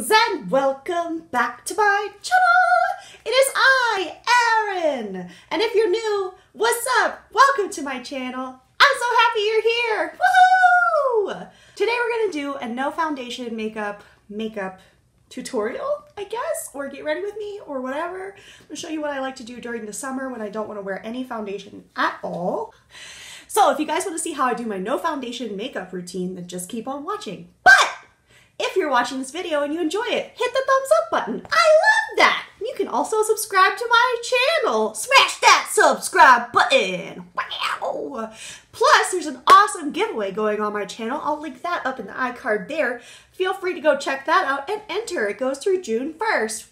Greetings and welcome back to my channel! It is I, Erin! And if you're new, what's up? Welcome to my channel. I'm so happy you're here! Woohoo! Today we're gonna do a no foundation makeup tutorial, I guess, or get ready with me or whatever. I'm gonna show you what I like to do during the summer when I don't want to wear any foundation at all. So if you guys want to see how I do my no foundation makeup routine, then just keep on watching. But if you're watching this video and you enjoy it, hit the thumbs up button. I love that! You can also subscribe to my channel. Smash that subscribe button. Wow! Plus, there's an awesome giveaway going on my channel. I'll link that up in the iCard there. Feel free to go check that out and enter. It goes through June 1st.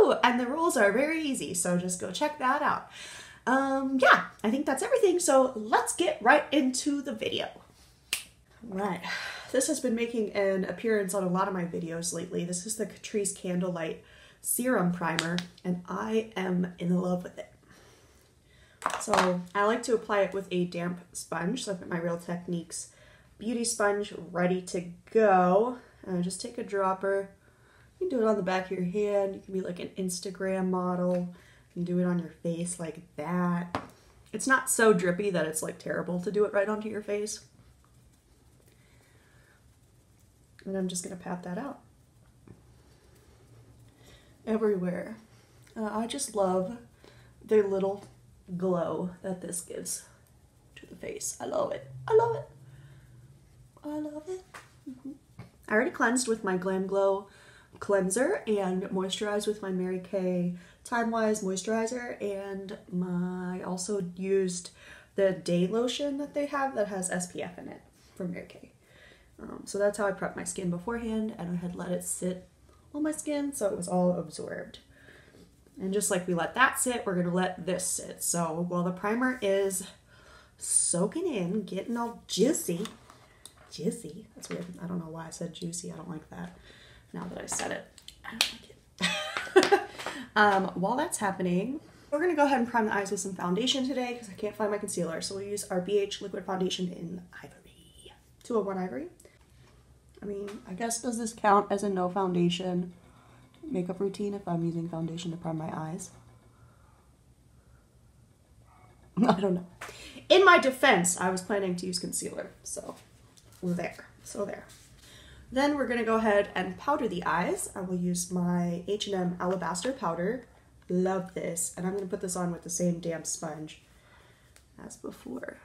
Woo! And the rules are very easy, so just go check that out. Yeah, I think that's everything. So let's get right into the video. Right. This has been making an appearance on a lot of my videos lately. This is the Catrice Candlelight Serum Primer, and I am in love with it. So I like to apply it with a damp sponge. So I've got my Real Techniques beauty sponge ready to go. And just take a dropper. You can do it on the back of your hand. You can be like an Instagram model. You can do it on your face like that. It's not so drippy that it's like terrible to do it right onto your face. And I'm just going to pat that out everywhere. I just love the little glow that this gives to the face. I love it. I love it. I love it. I already cleansed with my Glam Glow cleanser and moisturized with my Mary Kay Time Wise moisturizer, and I also used the day lotion that they have that has SPF in it from Mary Kay. So that's how I prepped my skin beforehand, and I had let it sit on my skin so it was all absorbed. And just like we let that sit, we're gonna let this sit. So while the primer is soaking in, getting all juicy, that's weird. I don't know why I said juicy. I don't like that. Now that I said it, I don't like it. While that's happening, we're gonna go ahead and prime the eyes with some foundation today because I can't find my concealer. So we'll use our BH Liquid Foundation in Ivory, 201 Ivory. I mean, I guess does this count as a no foundation makeup routine if I'm using foundation to prime my eyes? I don't know. In my defense, I was planning to use concealer, so there. Then we're gonna go ahead and powder the eyes. I will use my H&M Alabaster powder. Love this. And I'm gonna put this on with the same damp sponge as before.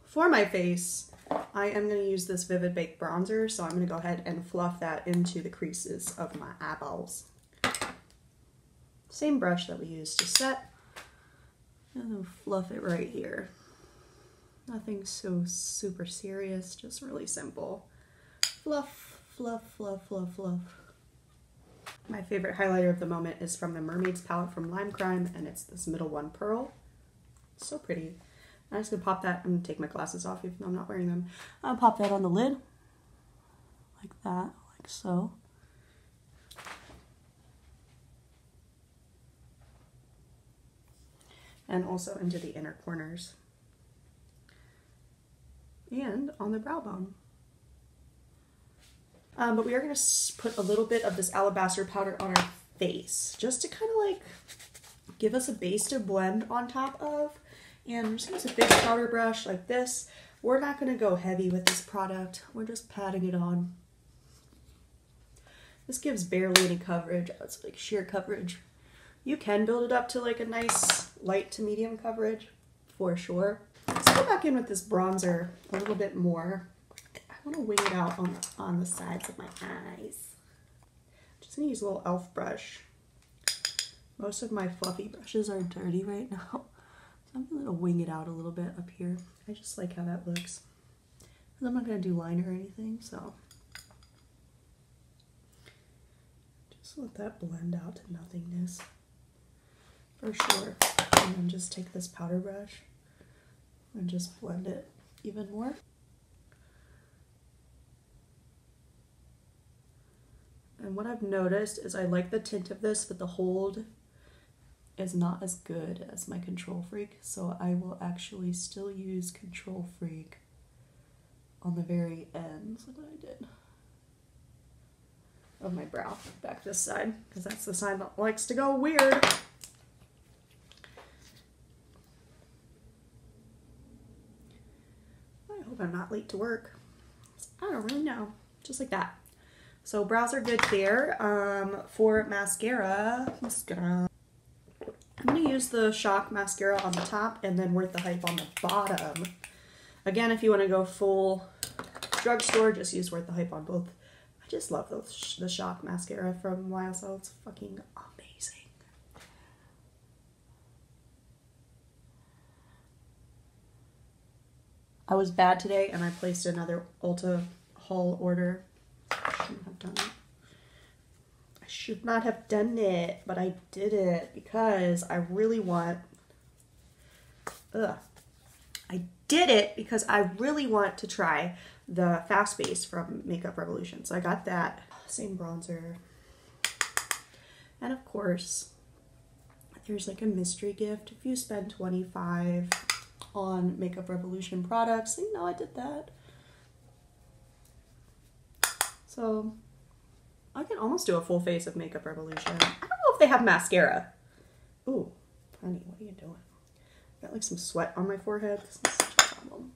For my face, I am going to use this Vivid Bake bronzer, so I'm going to go ahead and fluff that into the creases of my eyeballs. Same brush that we used to set, and then fluff it right here. Nothing so super serious, just really simple. Fluff, fluff, fluff, fluff, fluff. My favorite highlighter of the moment is from the Mermaids palette from Lime Crime, and it's this middle one, Pearl. It's so pretty. I'm just going to pop that. I'm going to take my glasses off even though I'm not wearing them. I'll pop that on the lid. Like that. Like so. And also into the inner corners. And on the brow bone. But we are going to put a little bit of this Alabaster powder on our face. Just to kind of like give us a base to blend on top of. And I'm just going to use a big powder brush like this. We're not going to go heavy with this product. We're just patting it on. This gives barely any coverage. It's like sheer coverage. You can build it up to like a nice light to medium coverage for sure. Let's go back in with this bronzer a little bit more. I want to wing it out on the sides of my eyes. Just going to use a little e.l.f. brush. Most of my fluffy brushes are dirty right now. I'm going to wing it out a little bit up here. I just like how that looks. I'm not going to do liner or anything, so just let that blend out to nothingness for sure. And then just take this powder brush and just blend it even more. And what I've noticed is I like the tint of this, but the hold is not as good as my Control Freak, so I will actually still use Control Freak on the very ends. Look what I did. of my brow back this side, because that's the side that likes to go weird. I hope I'm not late to work. I don't really know. Just like that. So brows are good there. For mascara, I'm going to use the Shock mascara on the top and then Worth the Hype on the bottom. Again, if you want to go full drugstore, just use Worth the Hype on both. I just love the Shock mascara from YSL. It's fucking amazing. I was bad today and I placed another Ulta haul order. I shouldn't have done it. I should not have done it, but I did it because I really want... I did it because I really want to try the Fast Base from Makeup Revolution. So I got that. Same bronzer. And of course, there's like a mystery gift. If you spend $25 on Makeup Revolution products, you know I did that. So I can almost do a full face of Makeup Revolution. I don't know if they have mascara. Ooh, honey, what are you doing? Got like some sweat on my forehead. This is such a problem.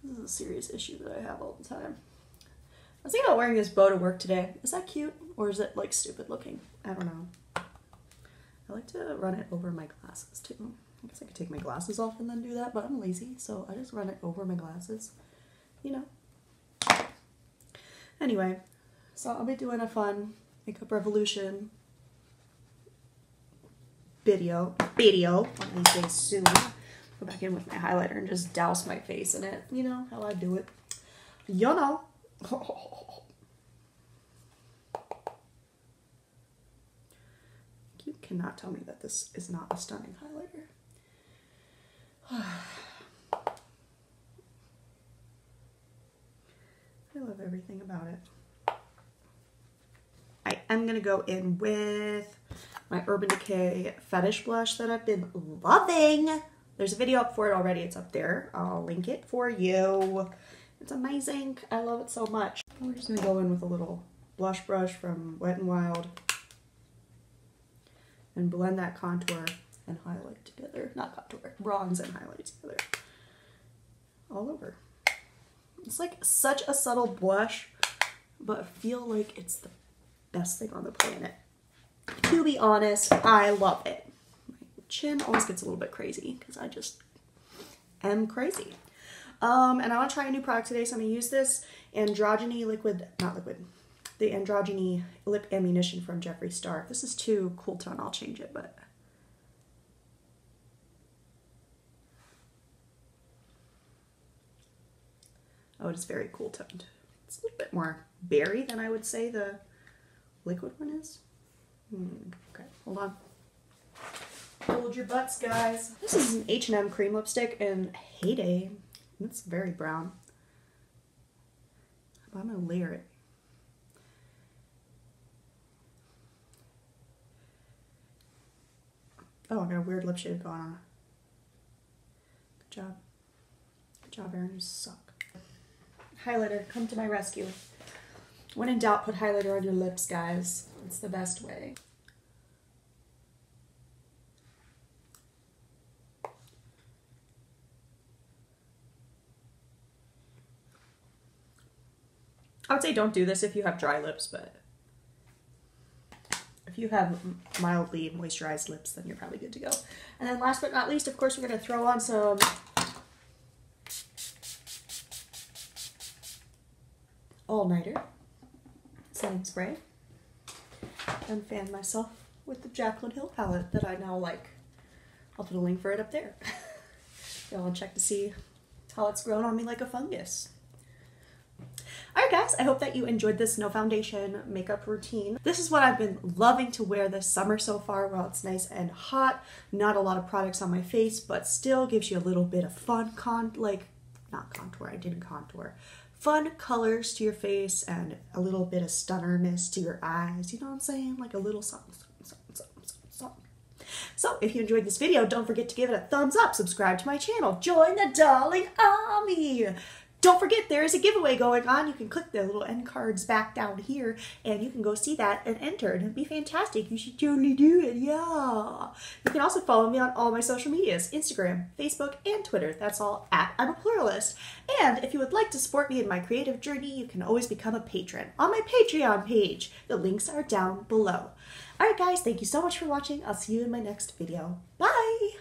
This is a serious issue that I have all the time. I was thinking about wearing this bow to work today. Is that cute? Or is it like stupid looking? I don't know. I like to run it over my glasses too. I guess I could take my glasses off and then do that, but I'm lazy, so I just run it over my glasses. You know. Anyway, so I'll be doing a fun Makeup Revolution video one of these days soon. Go back in with my highlighter and just douse my face in it. You know how I do it. You know. You cannot tell me that this is not a stunning highlighter. I love everything about it. I'm going to go in with my Urban Decay Fetish Blush that I've been loving. There's a video up for it already. It's up there. I'll link it for you. It's amazing. I love it so much. We're just going to go in with a little blush brush from Wet n Wild and blend that contour and highlight together. Not contour, bronze and highlight together. All over. It's like such a subtle blush, but I feel like it's the best thing on the planet. To be honest, I love it. My chin always gets a little bit crazy because I just am crazy. And I want to try a new product today, so I'm going to use this Androgyny the Androgyny Lip Ammunition from Jeffree Star. If this is too cool tone, I'll change it, but... Oh, it is very cool toned. It's a little bit more berry than I would say the liquid one is. Okay, hold on. Hold your butts, guys. This is an H&M cream lipstick in Heyday. It's very brown. I'm gonna layer it. Oh, I got a weird lip shade going on. Good job. Good job, Erin. You suck. Highlighter, come to my rescue. When in doubt, put highlighter on your lips, guys. It's the best way. I would say don't do this if you have dry lips, but if you have mildly moisturized lips, then you're probably good to go. And then last but not least, of course, we're going to throw on some all-nighter setting spray and fan myself with the Jaclyn Hill palette that I now like. I'll put a link for it up there. Y'all want to check to see how it's grown on me like a fungus. Alright guys, I hope that you enjoyed this no foundation makeup routine. This is what I've been loving to wear this summer so far while it's nice and hot. Not a lot of products on my face, but still gives you a little bit of fun fun colors to your face and a little bit of stunnerness to your eyes. You know what I'm saying? Like a little something, something, something, something, something. So if you enjoyed this video, don't forget to give it a thumbs up, subscribe to my channel, join the darling army. don't forget there is a giveaway going on. You can click the little end cards back down here and you can go see that and enter, and it'd be fantastic. You should totally do it. Yeah. You can also follow me on all my social medias, Instagram, Facebook, and Twitter. That's all at I'm a Pluralist. And if you would like to support me in my creative journey, you can always become a patron on my Patreon page. The links are down below. Alright guys, thank you so much for watching. I'll see you in my next video. Bye!